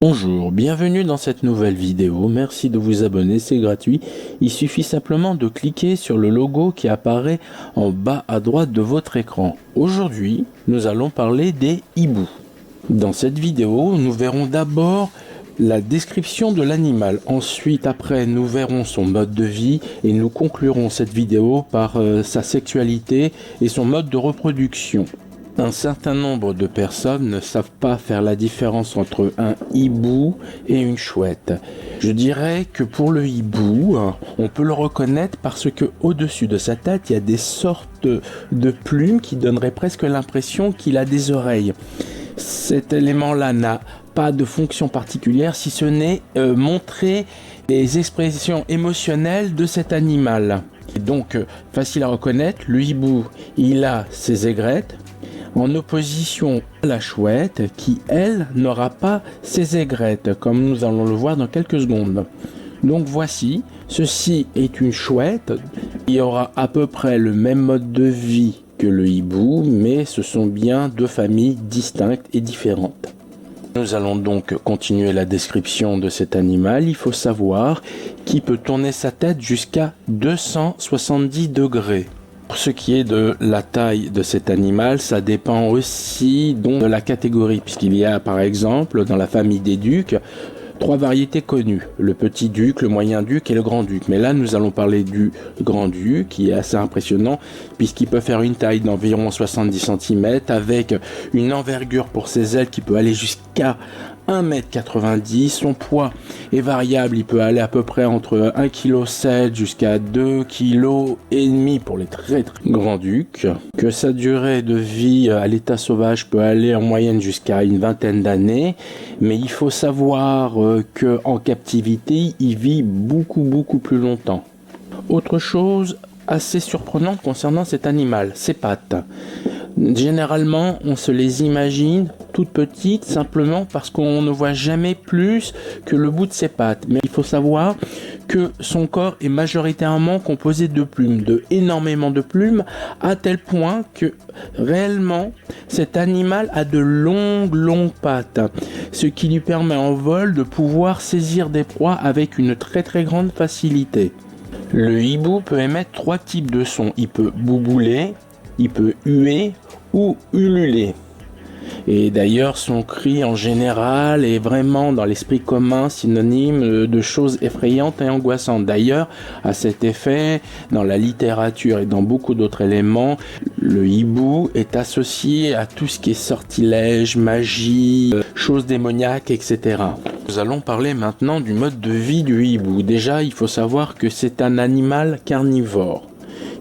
Bonjour, bienvenue dans cette nouvelle vidéo, merci de vous abonner, c'est gratuit. Il suffit simplement de cliquer sur le logo qui apparaît en bas à droite de votre écran. Aujourd'hui, nous allons parler des hiboux. Dans cette vidéo, nous verrons d'abord la description de l'animal. Ensuite, après, nous verrons son mode de vie et nous conclurons cette vidéo par sa sexualité et son mode de reproduction. Un certain nombre de personnes ne savent pas faire la différence entre un hibou et une chouette. Je dirais que pour le hibou, on peut le reconnaître parce que au-dessus de sa tête, il y a des sortes de plumes qui donneraient presque l'impression qu'il a des oreilles. Cet élément-là n'a pas de fonction particulière si ce n'est montrer les expressions émotionnelles de cet animal. Et donc, facile à reconnaître, le hibou, il a ses aigrettes, en opposition à la chouette qui, elle, n'aura pas ses aigrettes, comme nous allons le voir dans quelques secondes. Donc voici, ceci est une chouette, il y aura à peu près le même mode de vie que le hibou, mais ce sont bien deux familles distinctes et différentes. Nous allons donc continuer la description de cet animal. Il faut savoir qu'il peut tourner sa tête jusqu'à 270 degrés. Pour ce qui est de la taille de cet animal, ça dépend aussi de la catégorie, puisqu'il y a par exemple dans la famille des ducs, 3 variétés connues, le petit duc, le moyen duc et le grand duc. Mais là, nous allons parler du grand duc, qui est assez impressionnant, puisqu'il peut faire une taille d'environ 70 cm, avec une envergure pour ses ailes qui peut aller jusqu'à 1,90 m. Son poids est variable, il peut aller à peu près entre 1,7 kg jusqu'à 2,5 kg pour les très grands ducs. Que sa durée de vie à l'état sauvage peut aller en moyenne jusqu'à une vingtaine d'années, mais il faut savoir qu'en captivité, il vit beaucoup plus longtemps. Autre chose assez surprenante concernant cet animal, ses pattes. Généralement, on se les imagine toutes petites simplement parce qu'on ne voit jamais plus que le bout de ses pattes. Mais il faut savoir que son corps est majoritairement composé de plumes, énormément de plumes, à tel point que réellement cet animal a de longues pattes, ce qui lui permet en vol de pouvoir saisir des proies avec une très grande facilité. Le hibou peut émettre 3 types de sons. Il peut boubouler, il peut huer ou ululer. Et d'ailleurs, son cri en général est vraiment dans l'esprit commun synonyme de choses effrayantes et angoissantes. D'ailleurs, à cet effet, dans la littérature et dans beaucoup d'autres éléments, le hibou est associé à tout ce qui est sortilège, magie, choses démoniaques, etc. Nous allons parler maintenant du mode de vie du hibou. Déjà, il faut savoir que c'est un animal carnivore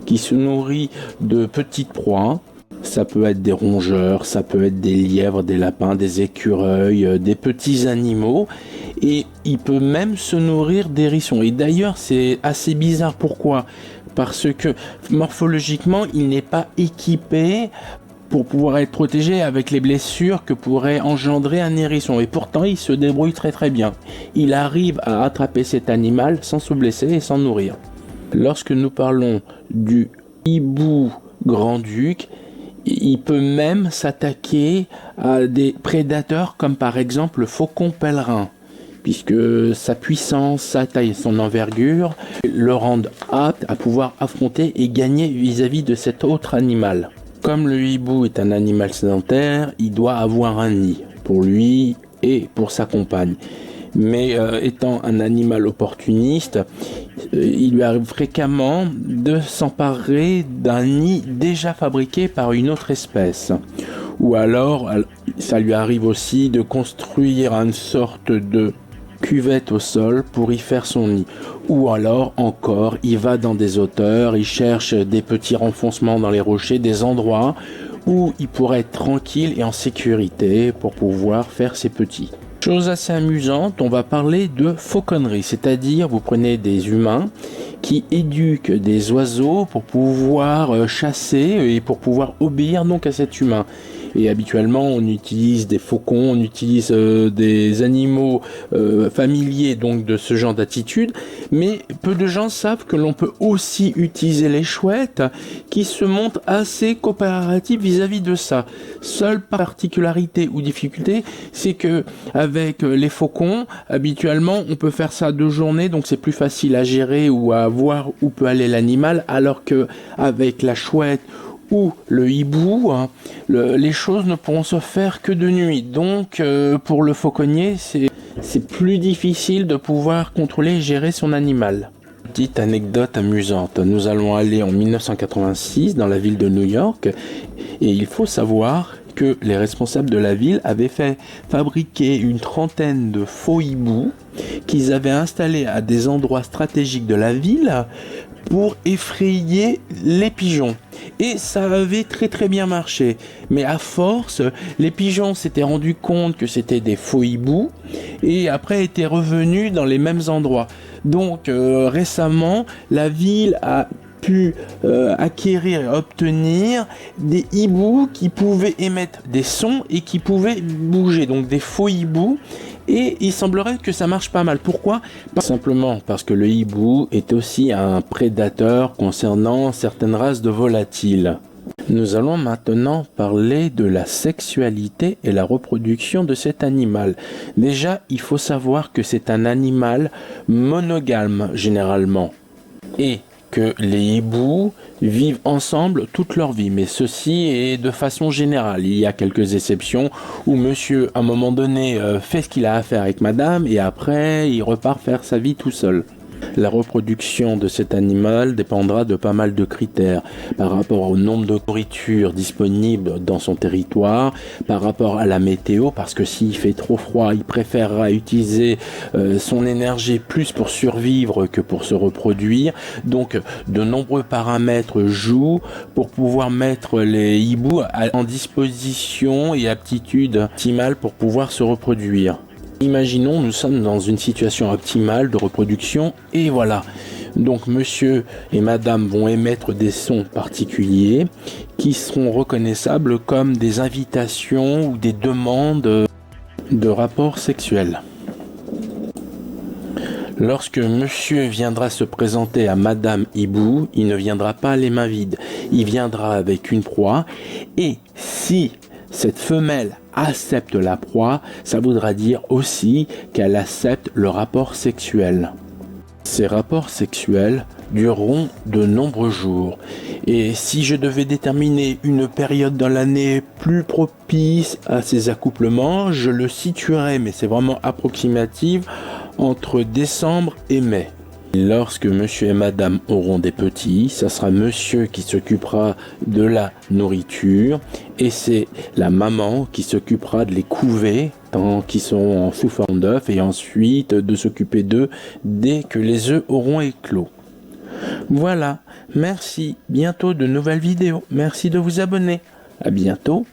qui se nourrit de petites proies. Ça peut être des rongeurs, ça peut être des lièvres, des lapins, des écureuils, des petits animaux. Et il peut même se nourrir d'hérissons. Et d'ailleurs, c'est assez bizarre. Pourquoi ? Parce que morphologiquement, il n'est pas équipé pour pouvoir être protégé avec les blessures que pourrait engendrer un hérisson. Et pourtant, il se débrouille très bien. Il arrive à attraper cet animal sans se blesser et sans nourrir. Lorsque nous parlons du hibou grand-duc, il peut même s'attaquer à des prédateurs comme par exemple le faucon pèlerin, puisque sa puissance, sa taille et son envergure le rendent apte à pouvoir affronter et gagner vis-à-vis de cet autre animal. Comme le hibou est un animal sédentaire, il doit avoir un nid pour lui et pour sa compagne. Mais étant un animal opportuniste, il lui arrive fréquemment de s'emparer d'un nid déjà fabriqué par une autre espèce. Ou alors, ça lui arrive aussi de construire une sorte de cuvette au sol pour y faire son nid. Ou alors, encore, il va dans des hauteurs, il cherche des petits renfoncements dans les rochers, des endroits où il pourrait être tranquille et en sécurité pour pouvoir faire ses petits. Chose assez amusante, on va parler de fauconnerie, c'est-à-dire vous prenez des humains qui éduquent des oiseaux pour pouvoir chasser et pour pouvoir obéir donc à cet humain. Et habituellement, on utilise des faucons, on utilise des animaux familiers donc de ce genre d'attitude. Mais peu de gens savent que l'on peut aussi utiliser les chouettes qui se montrent assez coopératives vis-à-vis de ça. Seule particularité ou difficulté, c'est que avec les faucons, habituellement, on peut faire ça 2 journées, donc c'est plus facile à gérer ou à voir où peut aller l'animal, alors que avec la chouette ou le hibou, hein, les choses ne pourront se faire que de nuit. Donc pour le fauconnier, c'est plus difficile de pouvoir contrôler et gérer son animal. Petite anecdote amusante, nous allons aller en 1986 dans la ville de New York et il faut savoir que les responsables de la ville avaient fait fabriquer une trentaine de faux hiboux qu'ils avaient installés à des endroits stratégiques de la ville pour effrayer les pigeons. Et ça avait très très bien marché. Mais à force, les pigeons s'étaient rendus compte que c'était des faux hiboux et après étaient revenus dans les mêmes endroits. Donc récemment, la ville a pu acquérir et obtenir des hiboux qui pouvaient émettre des sons et qui pouvaient bouger, donc des faux hiboux. Et il semblerait que ça marche pas mal. Pourquoi ? Simplement parce que le hibou est aussi un prédateur concernant certaines races de volatiles. Nous allons maintenant parler de la sexualité et la reproduction de cet animal. Déjà, il faut savoir que c'est un animal monogame généralement. Et que les hiboux vivent ensemble toute leur vie, mais ceci est de façon générale. Il y a quelques exceptions où monsieur, à un moment donné, fait ce qu'il a à faire avec madame et après, il repart faire sa vie tout seul. La reproduction de cet animal dépendra de pas mal de critères par rapport au nombre de nourriture disponible dans son territoire, par rapport à la météo, parce que s'il fait trop froid, il préférera utiliser son énergie plus pour survivre que pour se reproduire. Donc de nombreux paramètres jouent pour pouvoir mettre les hiboux en disposition et aptitude optimale pour pouvoir se reproduire. Imaginons, nous sommes dans une situation optimale de reproduction et voilà. Donc monsieur et madame vont émettre des sons particuliers qui seront reconnaissables comme des invitations ou des demandes de rapports sexuels. Lorsque monsieur viendra se présenter à madame hibou, il ne viendra pas les mains vides. Il viendra avec une proie et si cette femelle accepte la proie, ça voudra dire aussi qu'elle accepte le rapport sexuel. Ces rapports sexuels dureront de nombreux jours. Et si je devais déterminer une période dans l'année plus propice à ces accouplements, je le situerais, mais c'est vraiment approximatif, entre décembre et mai. Lorsque monsieur et madame auront des petits, ça sera monsieur qui s'occupera de la nourriture et c'est la maman qui s'occupera de les couver tant qu'ils sont en sous forme d'œufs et ensuite de s'occuper d'eux dès que les œufs auront éclos. Voilà, merci, bientôt de nouvelles vidéos, merci de vous abonner, à bientôt.